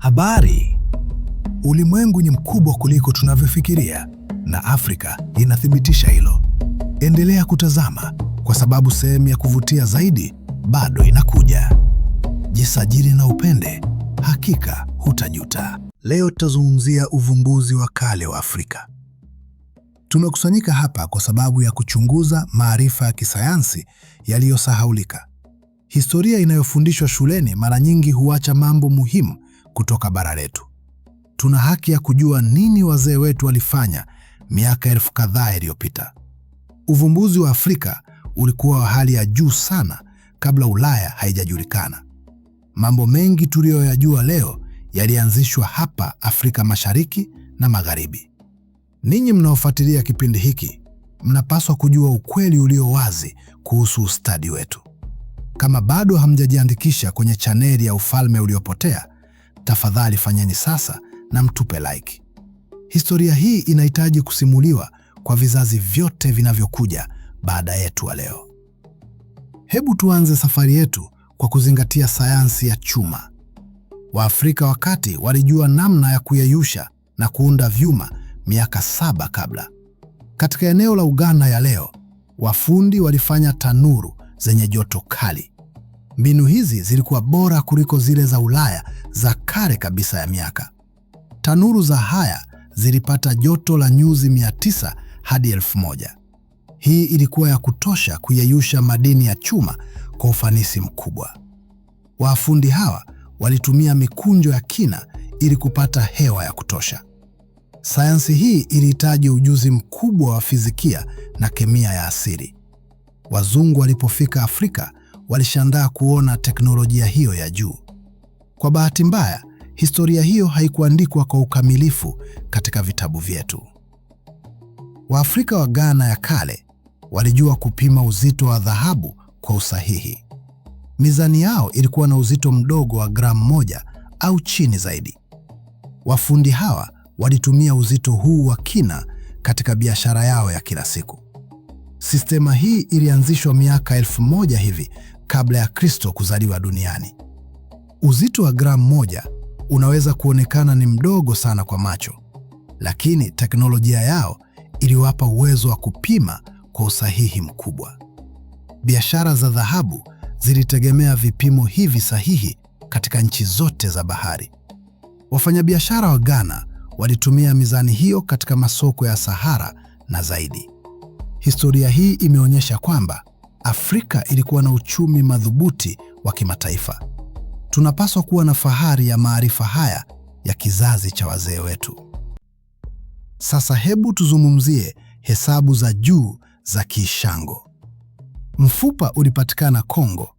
Habari. Ulimwengu ni mkubwa kuliko tunavyofikiria na Afrika inathibitisha hilo. Endelea kutazama kwa sababu sehemu ya kuvutia zaidi bado inakuja. Jisajili na upende, hakika hutajuta. Leo tutazungumzia uvumbuzi wa kale wa Afrika. Tumekusanyika hapa kwa sababu ya kuchunguza maarifa ya kisayansi yaliyosahaulika. Historia inayofundishwa shuleni mara nyingi huacha mambo muhimu kutoka bara letu. Tuna haki ya kujua nini wazee wetu walifanya miaka elfu kadhaa iliyopita. Uvumbuzi wa Afrika ulikuwa wa hali ya juu sana kabla Ulaya haijajulikana. Mambo mengi tuliyoyajua leo yalianzishwa hapa Afrika Mashariki na Magharibi. Ninyi mnaofuatilia kipindi hiki, mnapaswa kujua ukweli ulio wazi kuhusu ustadi wetu. Kama bado hamjajiandikisha kwenye chaneli ya Ufalme Uliopotea, tafadhali fanyeni sasa na mtupe like. Historia hii inahitaji kusimuliwa kwa vizazi vyote vinavyokuja baada yetu wa leo. Hebu tuanze safari yetu kwa kuzingatia sayansi ya chuma. Waafrika wakati walijua namna ya kuyeyusha na kuunda vyuma miaka 7 kabla. Katika eneo la Uganda ya leo, wafundi walifanya tanuru zenye joto kali. Mbinu hizi zilikuwa bora kuliko zile za Ulaya za kale kabisa ya miaka. Tanuru za haya zilipata joto la nyuzi 900 hadi 1000. Hii ilikuwa ya kutosha kuyeyusha madini ya chuma kwa ufanisi mkubwa. Wafundi hawa walitumia mikunjo ya kina ili kupata hewa ya kutosha. Sayansi hii ilihitaji ujuzi mkubwa wa fizikia na kemia ya asili. Wazungu walipofika Afrika walishangaa kuona teknolojia hiyo ya juu. Kwa bahati mbaya, historia hiyo haikuandikwa kwa ukamilifu katika vitabu vyetu. Waafrika wa Ghana ya kale walijua kupima uzito wa dhahabu kwa usahihi. Mizani yao ilikuwa na uzito mdogo wa gramu 1 au chini zaidi. Wafundi hawa walitumia uzito huu wa kina katika biashara yao ya kila siku. Sistema hii ilianzishwa miaka 1000 hivi kabla ya Kristo kuzaliwa duniani. Uzito wa gramu 1 unaweza kuonekana ni mdogo sana kwa macho, lakini teknolojia yao iliwapa uwezo wa kupima kwa usahihi mkubwa. Biashara za dhahabu zilitegemea vipimo hivi sahihi katika nchi zote za bahari. Wafanyabiashara wa Ghana walitumia mizani hiyo katika masoko ya Sahara na zaidi. Historia hii imeonyesha kwamba Afrika ilikuwa na uchumi madhubuti wa kimataifa. Tunapaswa kuwa na fahari ya maarifa haya ya kizazi cha wazee wetu. Sasa hebu tuzungumzie hesabu za juu za Kiishango. Mfupa ulipatikana Kongo,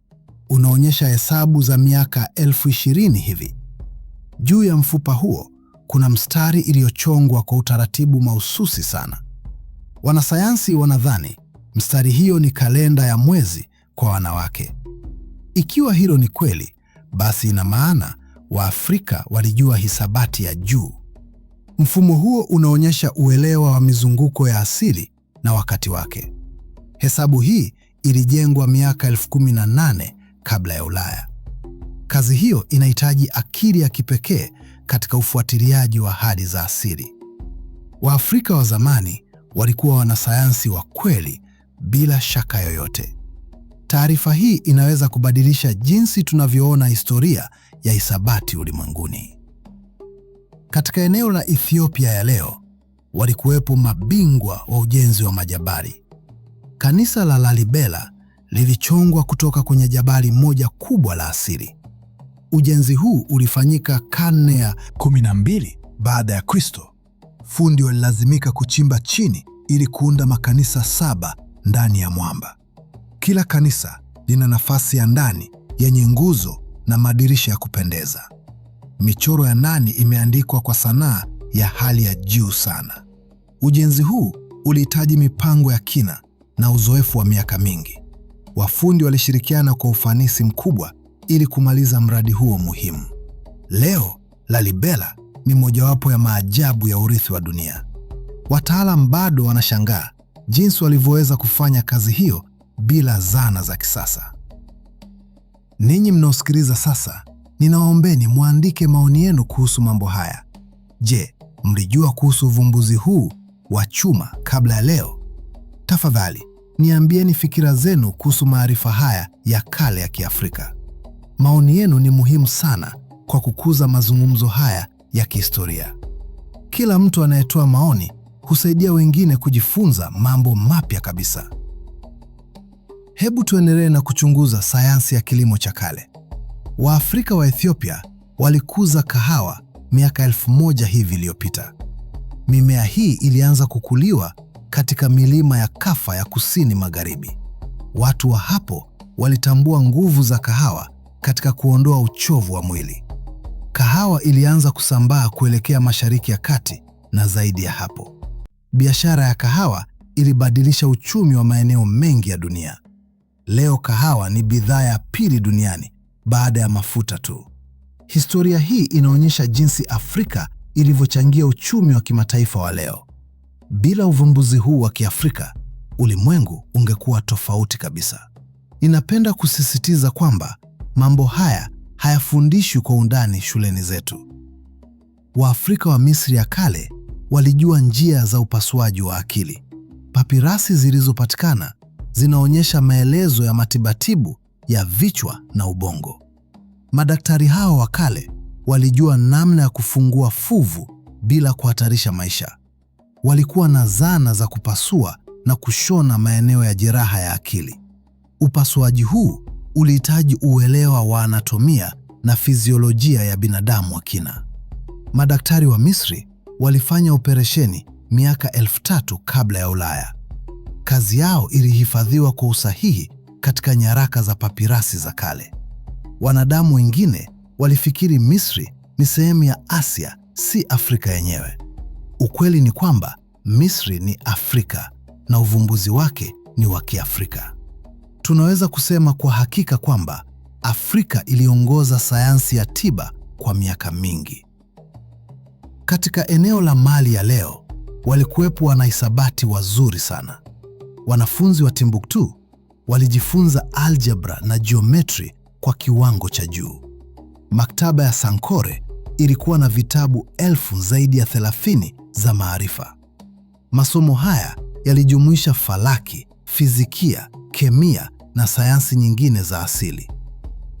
unaonyesha hesabu za miaka 20,000 hivi. Juu ya mfupa huo kuna mstari iliyochongwa kwa utaratibu mahususi sana. Wanasayansi wanadhani mstari hiyo ni kalenda ya mwezi kwa wanawake. Ikiwa hilo ni kweli, basi ina maana Waafrika walijua hisabati ya juu. Mfumo huo unaonyesha uelewa wa mizunguko ya asili na wakati wake. Hesabu hii ilijengwa miaka 18,000 kabla ya Ulaya. Kazi hiyo inahitaji akili ya kipekee katika ufuatiliaji wa hali za asili. Waafrika wa zamani walikuwa wanasayansi wa kweli bila shaka yoyote. Taarifa hii inaweza kubadilisha jinsi tunavyoona historia ya hisabati ulimwenguni. Katika eneo la Ethiopia ya leo, walikuwepo mabingwa wa ujenzi wa majabali. Kanisa la Lalibela lilichongwa kutoka kwenye jabali moja kubwa la asili. Ujenzi huu ulifanyika karne ya 12 baada ya Kristo. Fundi walilazimika kuchimba chini ili kuunda makanisa 7 ndani ya mwamba. Kila kanisa lina nafasi ya ndani yenye nguzo na madirisha ya kupendeza. Michoro ya ndani imeandikwa kwa sanaa ya hali ya juu sana. Ujenzi huu ulihitaji mipango ya kina na uzoefu wa miaka mingi. Wafundi walishirikiana kwa ufanisi mkubwa ili kumaliza mradi huo muhimu. Leo, Lalibela ni mojawapo ya maajabu ya urithi wa dunia. Wataalamu bado wanashangaa jinsi walivyoweza kufanya kazi hiyo bila zana za kisasa. Ninyi mnaosikiliza sasa, Ninawaombeni muandike maoni yenu kuhusu mambo haya. Je, mlijua kuhusu uvumbuzi huu wa chuma kabla ya leo? Tafadhali, niambieni fikira zenu kuhusu maarifa haya ya kale ya Kiafrika. Maoni yenu ni muhimu sana kwa kukuza mazungumzo haya ya kihistoria. Kila mtu anayetoa maoni husaidia wengine kujifunza mambo mapya kabisa. Hebu tuendelee na kuchunguza sayansi ya kilimo cha kale. Waafrika wa Ethiopia walikuza kahawa miaka 1000 hivi iliyopita. Mimea hii ilianza kukuliwa katika milima ya Kafa ya kusini magharibi. Watu wa hapo walitambua nguvu za kahawa katika kuondoa uchovu wa mwili. Kahawa ilianza kusambaa kuelekea Mashariki ya Kati na zaidi ya hapo. Biashara ya kahawa ilibadilisha uchumi wa maeneo mengi ya dunia. Leo kahawa ni bidhaa ya pili duniani baada ya mafuta tu. Historia hii inaonyesha jinsi Afrika ilivyochangia uchumi wa kimataifa wa leo. Bila uvumbuzi huu wa Kiafrika, ulimwengu ungekuwa tofauti kabisa. Ninapenda kusisitiza kwamba mambo haya hayafundishwi kwa undani shuleni zetu. Waafrika wa Misri ya kale walijua njia za upasuaji wa akili. Papirasi zilizopatikana zinaonyesha maelezo ya matibatibu ya vichwa na ubongo. Madaktari hao wa kale walijua namna ya kufungua fuvu bila kuhatarisha maisha. Walikuwa na zana za kupasua na kushona maeneo ya jeraha ya akili. Upasuaji huu ulihitaji uelewa wa anatomia na fiziolojia ya binadamu wa kina. Madaktari wa Misri walifanya operesheni miaka 3000 kabla ya Ulaya. Kazi yao ilihifadhiwa kwa usahihi katika nyaraka za papirasi za kale. Wanadamu wengine walifikiri Misri ni sehemu ya Asia, si Afrika yenyewe. Ukweli ni kwamba Misri ni Afrika na uvumbuzi wake ni wa Kiafrika. Tunaweza kusema kwa hakika kwamba Afrika iliongoza sayansi ya tiba kwa miaka mingi. Katika eneo la Mali ya leo, walikuwepo wanahisabati wazuri sana. Wanafunzi wa Timbuktu walijifunza algebra na geometry kwa kiwango cha juu. Maktaba ya Sankore ilikuwa na vitabu zaidi ya 30 za maarifa. Masomo haya yalijumuisha falaki, fizikia, kemia na sayansi nyingine za asili.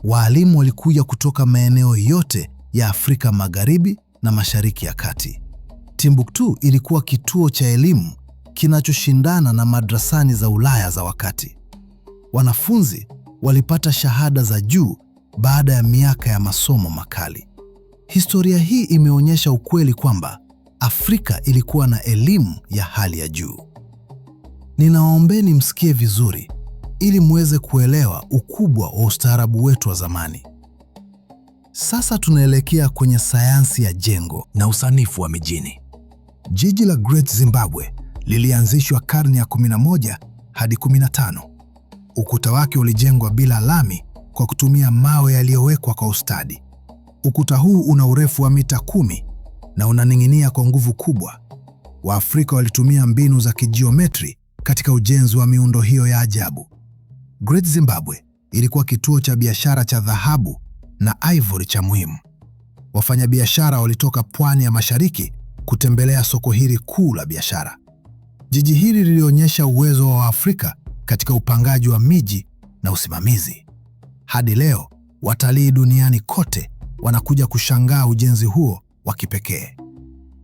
Waalimu walikuja kutoka maeneo yote ya Afrika Magharibi na Mashariki ya Kati. Timbuktu ilikuwa kituo cha elimu kinachoshindana na madrasani za Ulaya za wakati. Wanafunzi walipata shahada za juu baada ya miaka ya masomo makali. Historia hii imeonyesha ukweli kwamba Afrika ilikuwa na elimu ya hali ya juu. Ninawaombeni msikie vizuri ili muweze kuelewa ukubwa wa ustaarabu wetu wa zamani. Sasa tunaelekea kwenye sayansi ya jengo na usanifu wa mijini. Jiji la Great Zimbabwe lilianzishwa karne ya 11 hadi 15. Ukuta wake ulijengwa bila lami kwa kutumia mawe yaliyowekwa kwa ustadi. Ukuta huu una urefu wa mita 10 na unaning'inia kwa nguvu kubwa. Waafrika walitumia mbinu za kijiometri katika ujenzi wa miundo hiyo ya ajabu. Great Zimbabwe ilikuwa kituo cha biashara cha dhahabu na ivory cha muhimu. Wafanyabiashara walitoka pwani ya mashariki kutembelea soko hili kuu la biashara. Jiji hili lilionyesha uwezo wa Waafrika katika upangaji wa miji na usimamizi. Hadi leo, watalii duniani kote wanakuja kushangaa ujenzi huo wa kipekee.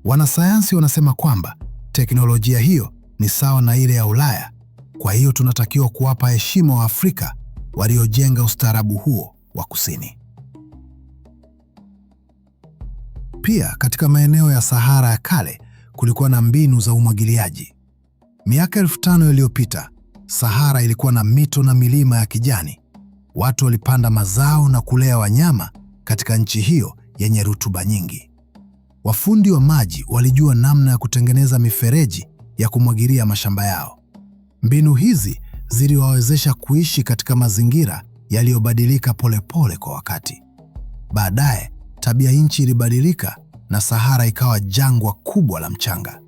Wanasayansi wanasema kwamba teknolojia hiyo ni sawa na ile ya Ulaya. Kwa hiyo tunatakiwa kuwapa heshima wa Afrika waliojenga ustaarabu huo wa kusini. Pia katika maeneo ya Sahara ya kale kulikuwa na mbinu za umwagiliaji. Miaka 5000 iliyopita, Sahara ilikuwa na mito na milima ya kijani. Watu walipanda mazao na kulea wanyama katika nchi hiyo yenye rutuba nyingi. Wafundi wa maji walijua namna ya kutengeneza mifereji ya kumwagilia mashamba yao. Mbinu hizi ziliwawezesha kuishi katika mazingira yaliyobadilika polepole kwa wakati. Baadaye, tabia nchi ilibadilika na Sahara ikawa jangwa kubwa la mchanga.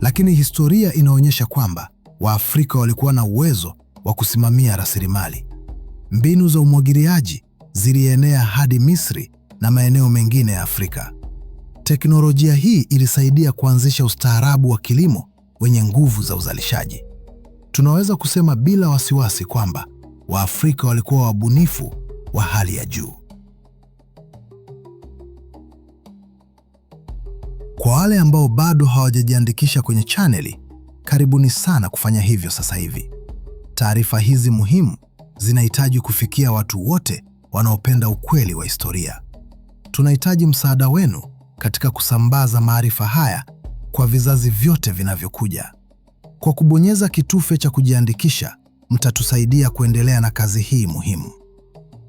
Lakini historia inaonyesha kwamba Waafrika walikuwa na uwezo wa kusimamia rasilimali. Mbinu za umwagiliaji zilienea hadi Misri na maeneo mengine ya Afrika. Teknolojia hii ilisaidia kuanzisha ustaarabu wa kilimo wenye nguvu za uzalishaji. Tunaweza kusema bila wasiwasi kwamba Waafrika walikuwa wabunifu wa hali ya juu. Kwa wale ambao bado hawajajiandikisha kwenye chaneli, karibuni sana kufanya hivyo sasa hivi. Taarifa hizi muhimu zinahitaji kufikia watu wote wanaopenda ukweli wa historia. Tunahitaji msaada wenu katika kusambaza maarifa haya kwa vizazi vyote vinavyokuja. Kwa kubonyeza kitufe cha kujiandikisha, mtatusaidia kuendelea na kazi hii muhimu.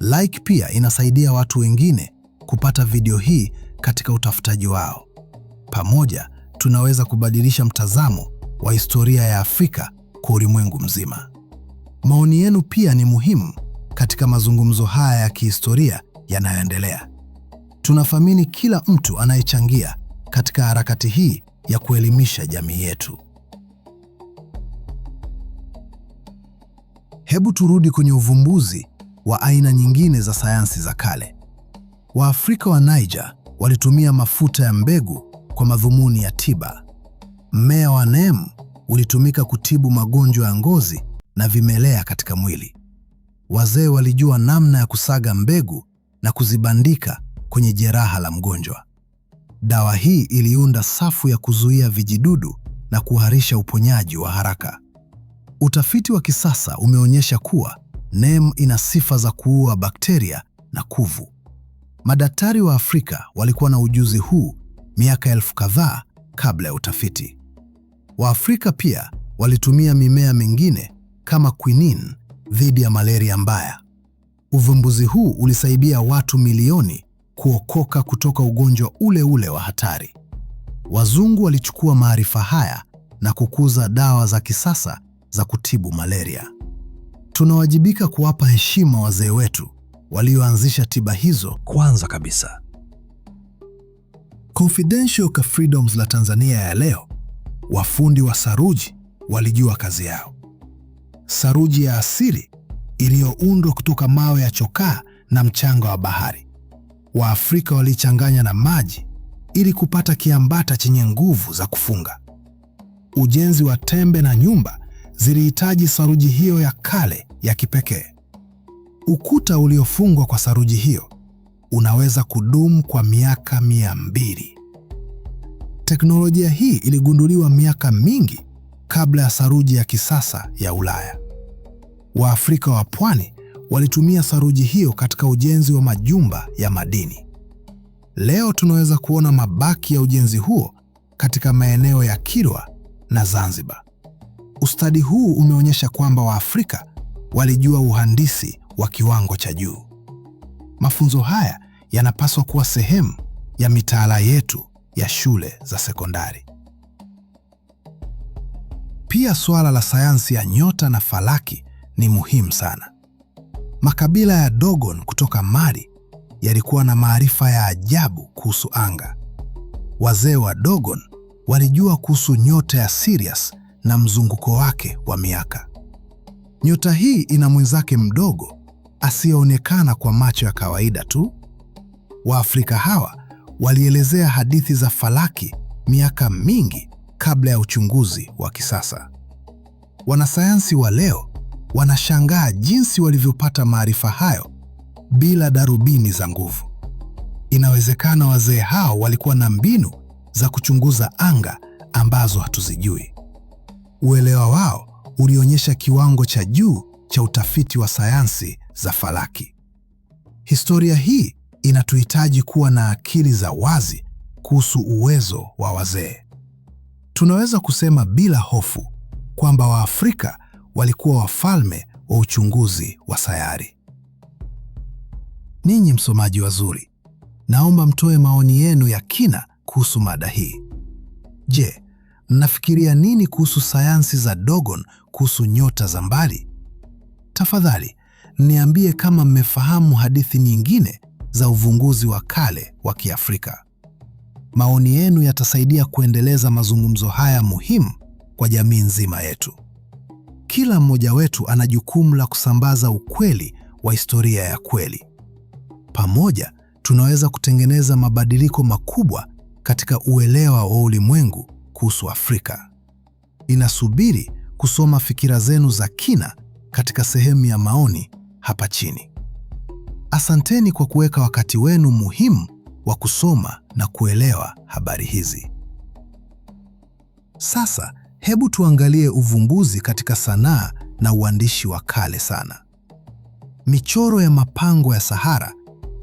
Like pia inasaidia watu wengine kupata video hii katika utafutaji wao. Pamoja tunaweza kubadilisha mtazamo wa historia ya Afrika kwa ulimwengu mzima. Maoni yenu pia ni muhimu katika mazungumzo haya ya kihistoria yanayoendelea. Tunathamini kila mtu anayechangia katika harakati hii ya kuelimisha jamii yetu. Hebu turudi kwenye uvumbuzi wa aina nyingine za sayansi za kale. Waafrika wa Niger walitumia mafuta ya mbegu kwa madhumuni ya tiba. Mmea wa neem ulitumika kutibu magonjwa ya ngozi na vimelea katika mwili. Wazee walijua namna ya kusaga mbegu na kuzibandika kwenye jeraha la mgonjwa. Dawa hii iliunda safu ya kuzuia vijidudu na kuharisha uponyaji wa haraka. Utafiti wa kisasa umeonyesha kuwa neem ina sifa za kuua bakteria na kuvu. Madaktari wa Afrika walikuwa na ujuzi huu miaka elfu kadhaa kabla ya utafiti. Waafrika pia walitumia mimea mingine kama quinine dhidi ya malaria mbaya. Uvumbuzi huu ulisaidia watu milioni kuokoka kutoka ugonjwa ule ule wa hatari. Wazungu walichukua maarifa haya na kukuza dawa za kisasa za kutibu malaria. Tunawajibika kuwapa heshima wazee wetu walioanzisha tiba hizo kwanza kabisa. Confidential ka Freedoms la Tanzania ya leo, wafundi wa saruji walijua kazi yao. Saruji ya asili iliyoundwa kutoka mawe ya chokaa na mchanga wa bahari. Waafrika walichanganya na maji ili kupata kiambata chenye nguvu za kufunga. Ujenzi wa tembe na nyumba zilihitaji saruji hiyo ya kale ya kipekee. Ukuta uliofungwa kwa saruji hiyo unaweza kudumu kwa miaka 200. Teknolojia hii iligunduliwa miaka mingi kabla ya saruji ya kisasa ya Ulaya. Waafrika wa pwani walitumia saruji hiyo katika ujenzi wa majumba ya madini. Leo tunaweza kuona mabaki ya ujenzi huo katika maeneo ya Kilwa na Zanzibar. Ustadi huu umeonyesha kwamba Waafrika walijua uhandisi wa kiwango cha juu. Mafunzo haya yanapaswa kuwa sehemu ya mitaala yetu ya shule za sekondari. Pia suala la sayansi ya nyota na falaki ni muhimu sana. Makabila ya Dogon kutoka Mali yalikuwa na maarifa ya ajabu kuhusu anga. Wazee wa Dogon walijua kuhusu nyota ya Sirius na mzunguko wake wa miaka. Nyota hii ina mwenzake mdogo asiyeonekana kwa macho ya kawaida tu. Waafrika hawa walielezea hadithi za falaki miaka mingi kabla ya uchunguzi wa kisasa. Wanasayansi wa leo wanashangaa jinsi walivyopata maarifa hayo bila darubini za nguvu. Inawezekana wazee hao walikuwa na mbinu za kuchunguza anga ambazo hatuzijui. Uelewa wao ulionyesha kiwango cha juu cha utafiti wa sayansi za falaki. Historia hii inatuhitaji kuwa na akili za wazi kuhusu uwezo wa wazee. Tunaweza kusema bila hofu kwamba Waafrika walikuwa wafalme wa uchunguzi wa sayari. Ninyi msomaji wazuri, naomba mtoe maoni yenu ya kina kuhusu mada hii. Je, mnafikiria nini kuhusu sayansi za Dogon kuhusu nyota za mbali? Tafadhali niambie kama mmefahamu hadithi nyingine za uvumbuzi wa kale wa Kiafrika. Maoni yenu yatasaidia kuendeleza mazungumzo haya muhimu kwa jamii nzima yetu. Kila mmoja wetu ana jukumu la kusambaza ukweli wa historia ya kweli. Pamoja tunaweza kutengeneza mabadiliko makubwa katika uelewa wa ulimwengu kuhusu Afrika. Ninasubiri kusoma fikira zenu za kina katika sehemu ya maoni hapa chini. Asanteni kwa kuweka wakati wenu muhimu wa kusoma na kuelewa habari hizi. Sasa, hebu tuangalie uvumbuzi katika sanaa na uandishi wa kale sana. Michoro ya mapango ya Sahara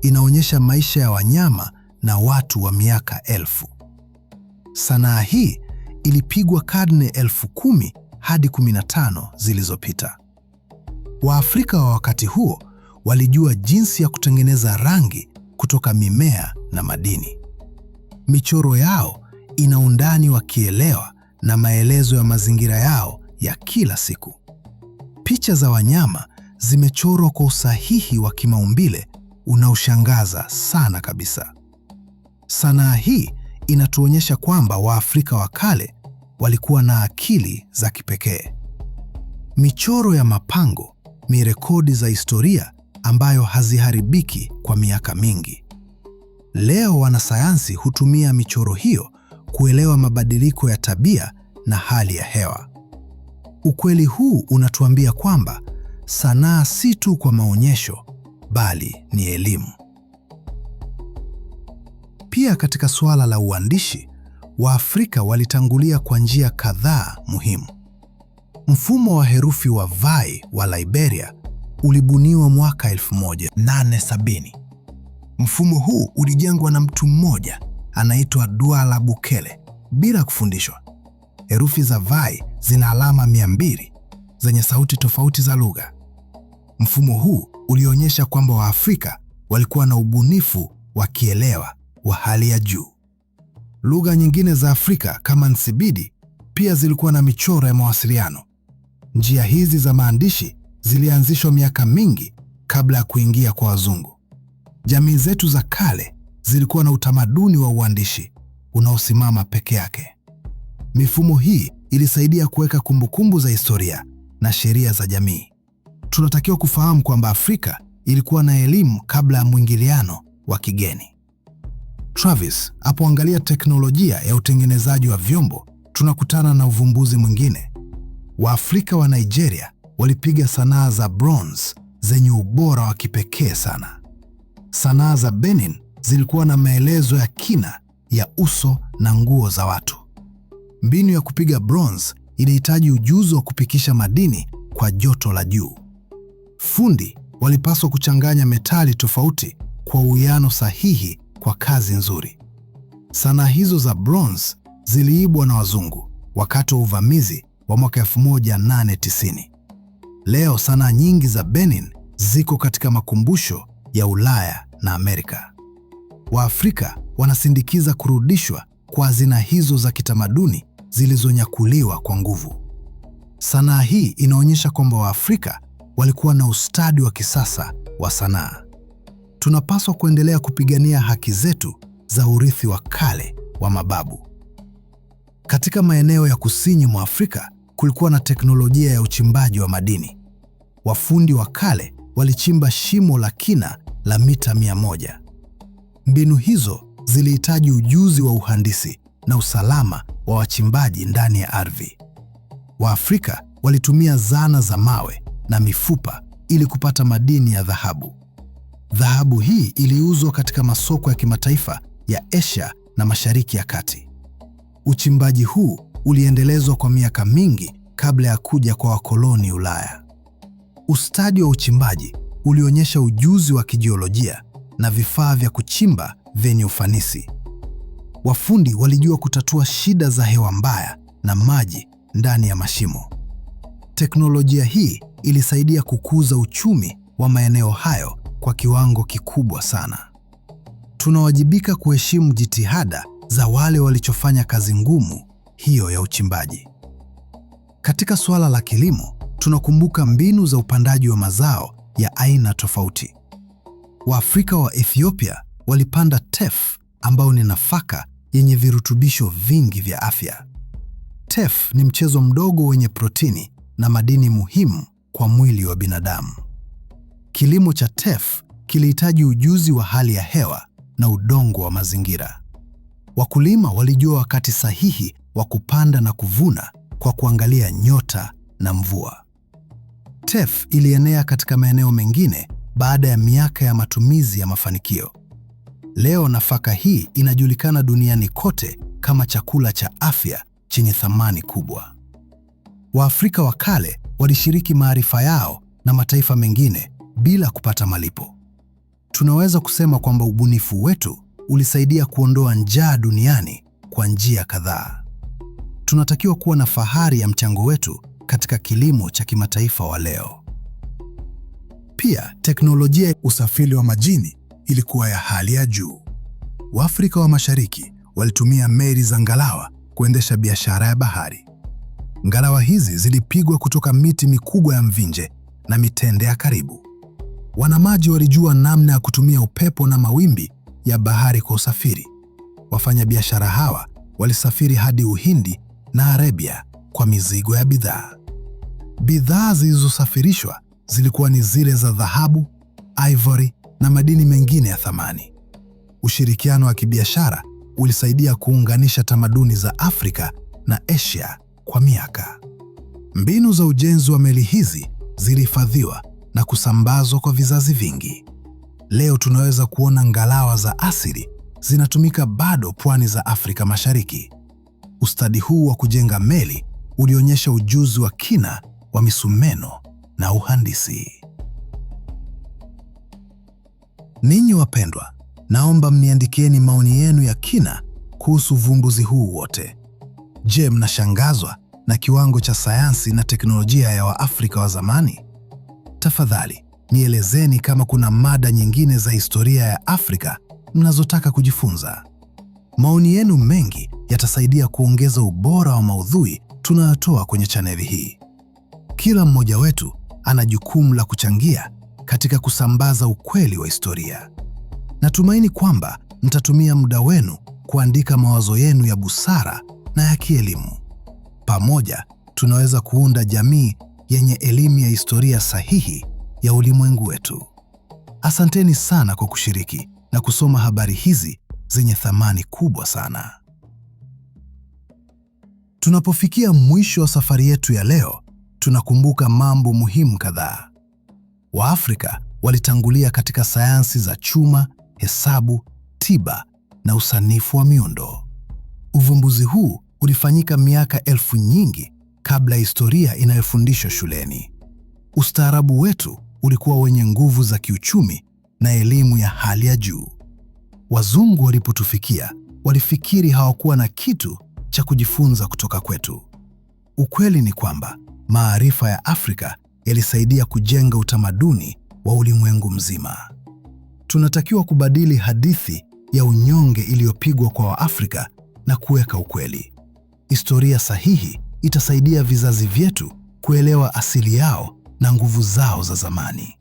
inaonyesha maisha ya wanyama na watu wa miaka 1000. Sanaa hii ilipigwa karne 10,000 hadi 15 zilizopita. Waafrika wa wakati huo walijua jinsi ya kutengeneza rangi kutoka mimea na madini. Michoro yao ina undani wa kielewa na maelezo ya mazingira yao ya kila siku. Picha za wanyama zimechorwa kwa usahihi wa kimaumbile unaoshangaza sana kabisa. Sanaa hii inatuonyesha kwamba Waafrika wa kale walikuwa na akili za kipekee. Michoro ya mapango ni rekodi za historia ambayo haziharibiki kwa miaka mingi. Leo wanasayansi hutumia michoro hiyo kuelewa mabadiliko ya tabia na hali ya hewa. Ukweli huu unatuambia kwamba sanaa si tu kwa maonyesho, bali ni elimu. Pia katika suala la uandishi, Waafrika walitangulia kwa njia kadhaa muhimu. Mfumo wa herufi wa Vai wa Liberia ulibuniwa mwaka 1870. Mfumo huu ulijengwa na mtu mmoja anaitwa Douala Bukele bila kufundishwa. Herufi za Vai zina alama 200 zenye sauti tofauti za lugha. Mfumo huu ulionyesha kwamba Waafrika walikuwa na ubunifu wa kielewa wa hali ya juu. Lugha nyingine za Afrika kama Nsibidi pia zilikuwa na michoro ya mawasiliano. Njia hizi za maandishi zilianzishwa miaka mingi kabla ya kuingia kwa wazungu. Jamii zetu za kale zilikuwa na utamaduni wa uandishi unaosimama peke yake. Mifumo hii ilisaidia kuweka kumbukumbu za historia na sheria za jamii. Tunatakiwa kufahamu kwamba Afrika ilikuwa na elimu kabla ya mwingiliano wa kigeni. Travis, apoangalia teknolojia ya utengenezaji wa vyombo, tunakutana na uvumbuzi mwingine. Waafrika wa Nigeria walipiga sanaa za bronze zenye ubora wa kipekee sana. Sanaa za Benin zilikuwa na maelezo ya kina ya uso na nguo za watu. Mbinu ya kupiga bronze ilihitaji ujuzi wa kupikisha madini kwa joto la juu. Fundi walipaswa kuchanganya metali tofauti kwa uwiano sahihi kwa kazi nzuri. Sanaa hizo za bronze ziliibwa na wazungu wakati wa uvamizi wa mwaka 1890. Leo sanaa nyingi za Benin ziko katika makumbusho ya Ulaya na Amerika. Waafrika wanasindikiza kurudishwa kwa hazina hizo za kitamaduni zilizonyakuliwa kwa nguvu. Sanaa hii inaonyesha kwamba Waafrika walikuwa na ustadi wa kisasa wa sanaa. Tunapaswa kuendelea kupigania haki zetu za urithi wa kale wa mababu. Katika maeneo ya kusini mwa Afrika kulikuwa na teknolojia ya uchimbaji wa madini. Wafundi wa kale walichimba shimo la kina la mita 100. Mbinu hizo zilihitaji ujuzi wa uhandisi na usalama wa wachimbaji ndani ya ardhi. Waafrika walitumia zana za mawe na mifupa ili kupata madini ya dhahabu. Dhahabu hii iliuzwa katika masoko ya kimataifa ya Asia na Mashariki ya Kati. Uchimbaji huu uliendelezwa kwa miaka mingi kabla ya kuja kwa wakoloni Ulaya. Ustadi wa uchimbaji ulionyesha ujuzi wa kijiolojia na vifaa vya kuchimba vyenye ufanisi. Wafundi walijua kutatua shida za hewa mbaya na maji ndani ya mashimo. Teknolojia hii ilisaidia kukuza uchumi wa maeneo hayo kwa kiwango kikubwa sana. Tunawajibika kuheshimu jitihada za wale walichofanya kazi ngumu hiyo ya uchimbaji. Katika suala la kilimo, tunakumbuka mbinu za upandaji wa mazao ya aina tofauti. Waafrika wa Ethiopia walipanda teff, ambao ni nafaka yenye virutubisho vingi vya afya. Teff ni mchezo mdogo wenye protini na madini muhimu kwa mwili wa binadamu. Kilimo cha teff kilihitaji ujuzi wa hali ya hewa na udongo wa mazingira. Wakulima walijua wakati sahihi wa kupanda na kuvuna kwa kuangalia nyota na mvua. Teff ilienea katika maeneo mengine baada ya miaka ya matumizi ya mafanikio. Leo nafaka hii inajulikana duniani kote kama chakula cha afya chenye thamani kubwa. Waafrika wa kale walishiriki maarifa yao na mataifa mengine bila kupata malipo. Tunaweza kusema kwamba ubunifu wetu ulisaidia kuondoa njaa duniani kwa njia kadhaa. Tunatakiwa kuwa na fahari ya mchango wetu katika kilimo cha kimataifa wa leo. Pia, teknolojia ya usafiri wa majini ilikuwa ya hali ya juu. Waafrika wa Mashariki walitumia meli za ngalawa kuendesha biashara ya bahari. Ngalawa hizi zilipigwa kutoka miti mikubwa ya mvinje na mitende ya karibu. Wanamaji walijua namna ya kutumia upepo na mawimbi ya bahari kwa usafiri. Wafanyabiashara hawa walisafiri hadi Uhindi na Arabia kwa mizigo ya bidhaa. Bidhaa zilizosafirishwa zilikuwa ni zile za dhahabu, ivory na madini mengine ya thamani. Ushirikiano wa kibiashara ulisaidia kuunganisha tamaduni za Afrika na Asia kwa miaka. Mbinu za ujenzi wa meli hizi zilihifadhiwa na kusambazwa kwa vizazi vingi. Leo tunaweza kuona ngalawa za asili zinatumika bado pwani za Afrika Mashariki. Ustadi huu wa kujenga meli ulionyesha ujuzi wa kina wa misumeno na uhandisi. Ninyi wapendwa, naomba mniandikieni maoni yenu ya kina kuhusu uvumbuzi huu wote. Je, mnashangazwa na kiwango cha sayansi na teknolojia ya Waafrika wa zamani? Tafadhali, nielezeni kama kuna mada nyingine za historia ya Afrika mnazotaka kujifunza. Maoni yenu mengi yatasaidia kuongeza ubora wa maudhui tunayotoa kwenye chaneli hii. Kila mmoja wetu ana jukumu la kuchangia katika kusambaza ukweli wa historia. Natumaini kwamba mtatumia muda wenu kuandika mawazo yenu ya busara na ya kielimu. Pamoja tunaweza kuunda jamii yenye elimu ya historia sahihi ya ulimwengu wetu. Asanteni sana kwa kushiriki na kusoma habari hizi zenye thamani kubwa sana. Tunapofikia mwisho wa safari yetu ya leo, tunakumbuka mambo muhimu kadhaa. Waafrika walitangulia katika sayansi za chuma, hesabu, tiba na usanifu wa miundo. Uvumbuzi huu ulifanyika miaka elfu nyingi kabla ya historia inayofundishwa shuleni. Ustaarabu wetu ulikuwa wenye nguvu za kiuchumi na elimu ya hali ya juu. Wazungu walipotufikia, walifikiri hawakuwa na kitu cha kujifunza kutoka kwetu. Ukweli ni kwamba maarifa ya Afrika yalisaidia kujenga utamaduni wa ulimwengu mzima. Tunatakiwa kubadili hadithi ya unyonge iliyopigwa kwa Waafrika na kuweka ukweli. Historia sahihi itasaidia vizazi vyetu kuelewa asili yao na nguvu zao za zamani.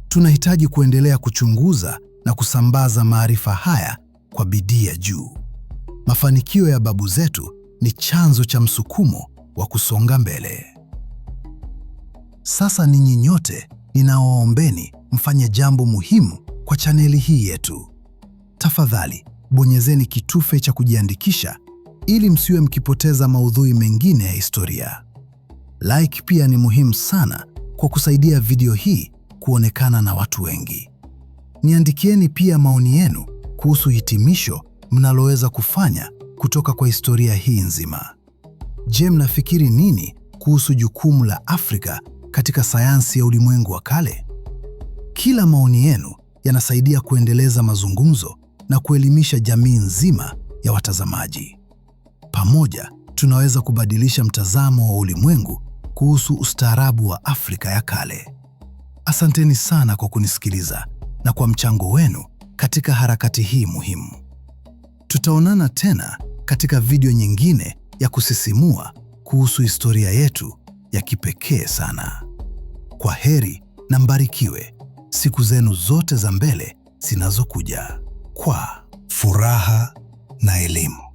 Tunahitaji kuendelea kuchunguza na kusambaza maarifa haya kwa bidii ya juu. Mafanikio ya babu zetu ni chanzo cha msukumo wa kusonga mbele. Sasa ninyi nyote ninawaombeni mfanye jambo muhimu kwa chaneli hii yetu. Tafadhali, bonyezeni kitufe cha kujiandikisha ili msiwe mkipoteza maudhui mengine ya historia. Like pia ni muhimu sana kwa kusaidia video hii kuonekana na watu wengi. Niandikieni pia maoni yenu kuhusu hitimisho mnaloweza kufanya kutoka kwa historia hii nzima. Je, mnafikiri nini kuhusu jukumu la Afrika katika sayansi ya ulimwengu wa kale? Kila maoni yenu yanasaidia kuendeleza mazungumzo na kuelimisha jamii nzima ya watazamaji. Pamoja tunaweza kubadilisha mtazamo wa ulimwengu kuhusu ustaarabu wa Afrika ya kale. Asanteni sana kwa kunisikiliza na kwa mchango wenu katika harakati hii muhimu. Tutaonana tena katika video nyingine ya kusisimua kuhusu historia yetu ya kipekee sana. Kwa heri na mbarikiwe siku zenu zote za mbele zinazokuja kwa furaha na elimu.